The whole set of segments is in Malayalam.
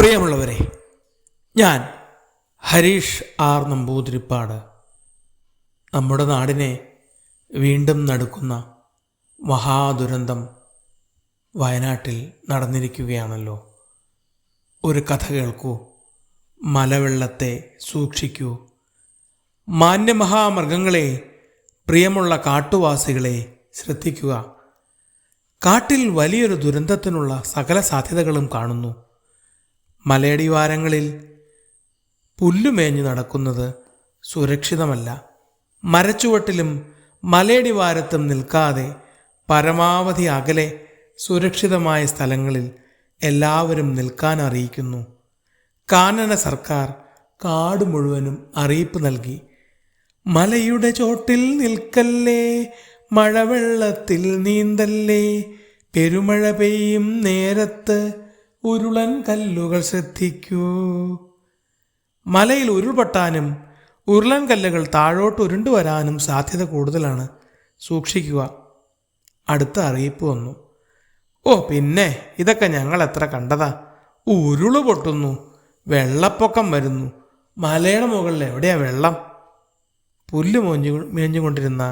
പ്രിയമുള്ളവരെ, ഞാൻ ഹരീഷ് ആർ നമ്പൂതിരിപ്പാട് നമ്മുടെ നാടിനെ വീണ്ടും നടുക്കുന്ന മഹാദുരന്തം വയനാട്ടിൽ നടന്നിരിക്കുകയാണല്ലോ. ഒരു കഥ കേൾക്കൂ. മലവെള്ളത്തെ സൂക്ഷിക്കൂ. മാന്യമഹാമൃഗങ്ങളെ, പ്രിയമുള്ള കാട്ടുവാസികളെ ശ്രദ്ധിക്കുക. കാട്ടിൽ വലിയൊരു ദുരന്തത്തിനുള്ള സകല സാധ്യതകളും കാണുന്നു. മലയടിവാരങ്ങളിൽ പുല്ലുമേഞ്ഞു നടക്കുന്നത് സുരക്ഷിതമല്ല. മരച്ചുവട്ടിലും മലയടിവാരത്തും നിൽക്കാതെ പരമാവധി അകലെ സുരക്ഷിതമായ സ്ഥലങ്ങളിൽ എല്ലാവരും നിൽക്കാൻ അറിയിക്കുന്നു. കാനന സർക്കാർ കാട് മുഴുവനും അറിയിപ്പ് നൽകി. മലയുടെ ചോട്ടിൽ നിൽക്കല്ലേ, മഴവെള്ളത്തിൽ നീന്തല്ലേ, പെരുമഴ പെയ്യും നേരത്ത് ഉരുളൻ കല്ലുകൾ ശ്രദ്ധിക്കൂ. മലയിൽ ഉരുൾപൊട്ടാനും ഉരുളൻ കല്ലുകൾ താഴോട്ട് ഉരുണ്ടുവരാനും സാധ്യത കൂടുതലാണ്. സൂക്ഷിക്കുക. അടുത്ത അറിയിപ്പ് വന്നു. പിന്നെ ഇതൊക്കെ ഞങ്ങൾ എത്ര കണ്ടതാ. ഉരുള് പൊട്ടുന്നു, വെള്ളപ്പൊക്കം വരുന്നു, മലയുടെ മുകളിൽ എവിടെയാ വെള്ളം? പുല്ല് മേഞ്ഞുകൊണ്ടിരുന്ന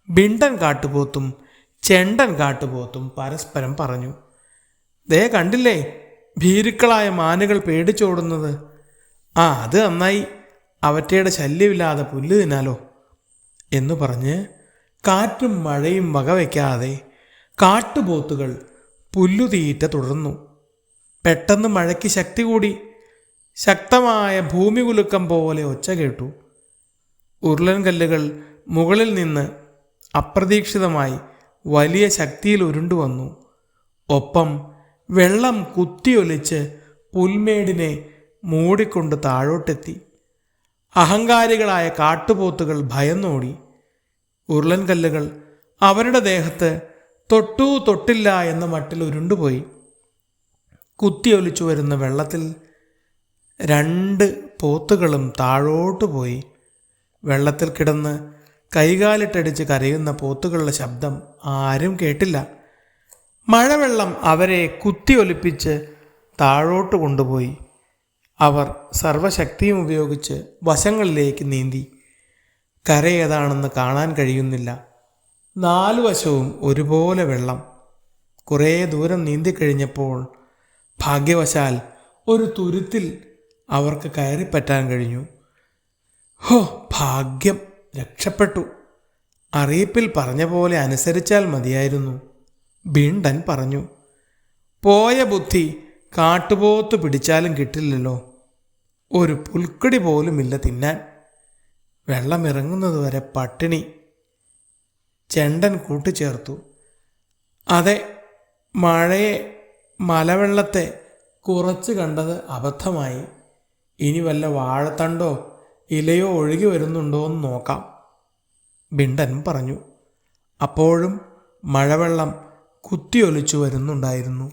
ബിണ്ടൻ കാട്ടുപോത്തും ചെണ്ടൻ കാട്ടുപോത്തും പരസ്പരം പറഞ്ഞു. ദേ കണ്ടില്ലേ, ഭീരുക്കളായ മാനുകൾ പേടിച്ചോടുന്നത്. അത് നന്നായി, അവറ്റയുടെ ശല്യമില്ലാതെ പുല്ല് തിന്നാലോ എന്നു പറഞ്ഞ് കാറ്റും മഴയും വകവയ്ക്കാതെ കാട്ടുപോത്തുകൾ പുല്ലുതീറ്റ തുടർന്നു. പെട്ടെന്ന് മഴയ്ക്ക് ശക്തി കൂടി. ശക്തമായ ഭൂമി കുലുക്കം പോലെ ഒച്ച കേട്ടു. ഉരുളൻ കല്ലുകൾ മുകളിൽ നിന്ന് അപ്രതീക്ഷിതമായി വലിയ ശക്തിയിൽ ഉരുണ്ടുവന്നു. ഒപ്പം വെള്ളം കുത്തിയൊലിച്ച് പുൽമേടിനെ മൂടിക്കൊണ്ട് താഴോട്ടെത്തി. അഹങ്കാരികളായ കാട്ടുപോത്തുകൾ ഭയന്നോടി. ഉരുളൻ കല്ലുകൾ അവരുടെ ദേഹത്ത് തൊട്ടു തൊട്ടില്ല എന്ന മട്ടിൽ ഉരുണ്ടുപോയി. കുത്തിയൊലിച്ചു വരുന്ന വെള്ളത്തിൽ 2 പോത്തുകളും താഴോട്ട് പോയി. വെള്ളത്തിൽ കിടന്ന് കൈകാലിട്ടടിച്ച് കരയുന്ന പോത്തുകളുടെ ശബ്ദം ആരും കേട്ടില്ല. മഴവെള്ളം അവരെ കുത്തിയൊലിപ്പിച്ച് താഴോട്ട് കൊണ്ടുപോയി. അവർ സർവശക്തിയും ഉപയോഗിച്ച് വശങ്ങളിലേക്ക് നീന്തി. കരയേതാണെന്ന് കാണാൻ കഴിയുന്നില്ല. 4 വശവും ഒരുപോലെ വെള്ളം. കുറേ ദൂരം നീന്തിക്കഴിഞ്ഞപ്പോൾ ഭാഗ്യവശാൽ ഒരു തുരുത്തിൽ അവർക്ക് കയറിപ്പറ്റാൻ കഴിഞ്ഞു. ഭാഗ്യം, രക്ഷപ്പെട്ടു. അറിയിപ്പിൽ പറഞ്ഞ പോലെ അനുസരിച്ചാൽ മതിയായിരുന്നു. ബിണ്ടൻ പറഞ്ഞു. പോയ ബുദ്ധി കാട്ടുപോത്ത് പിടിച്ചാലും കിട്ടില്ലല്ലോ. ഒരു പുൽക്കടി പോലുമില്ല തിന്നാൻ. വെള്ളമിറങ്ങുന്നതുവരെ പട്ടിണി. ചെണ്ടൻ കൂട്ടിച്ചേർത്തു. അതെ, മലവെള്ളത്തെ കുറച്ച് കണ്ടത് അബദ്ധമായി. ഇനി വല്ല വാഴത്തണ്ടോ ഇലയോ ഒഴുകി വരുന്നുണ്ടോ എന്ന് നോക്കാം, ബിണ്ടൻ പറഞ്ഞു. അപ്പോഴും മഴവെള്ളം കുത്തിയൊലിച്ചു വരുന്നുണ്ടായിരുന്നു.